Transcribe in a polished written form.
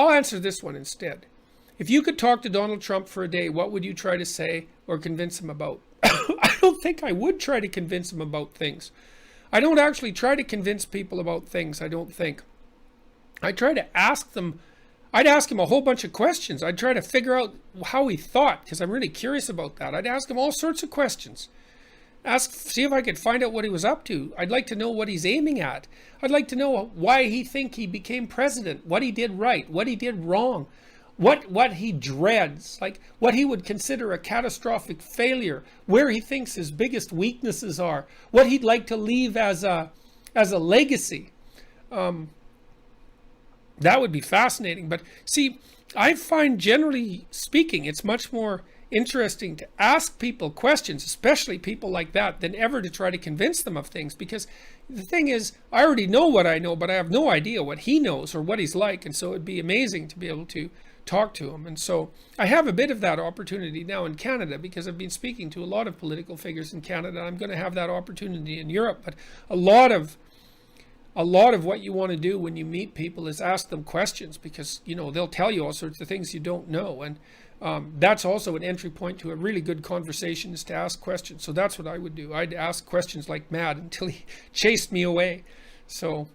I'll answer this one instead. If you could talk to Donald Trump for a day, what would you try to say or convince him about? I don't think I would try to convince him about things. I don't actually try to convince people about things, I don't think. I try to ask them. I'd ask him a whole bunch of questions. I'd try to figure out how he thought, because I'm really curious about that. I'd ask him all sorts of questions. See if I could find out what he was up to. I'd like to know what he's aiming at. I'd like to know why he became president, what he did right, what he did wrong, what he dreads, like what he would consider a catastrophic failure, where he thinks his biggest weaknesses are, what he'd like to leave as a legacy. That would be fascinating. But see, I find, generally speaking, it's much more interesting to ask people questions, especially people like that, than ever to try to convince them of things. Because the thing is, I already know what I know, but I have no idea what he knows or what he's like. And so it'd be amazing to be able to talk to him. And so I have a bit of that opportunity now in Canada, because I've been speaking to a lot of political figures in Canada. I'm going to have that opportunity in Europe. But a lot of what you want to do when you meet people is ask them questions, because, you know, they'll tell you all sorts of things you don't know. And that's also an entry point to a really good conversation, is to ask questions. So that's what I would do. I'd ask questions like mad until he chased me away. So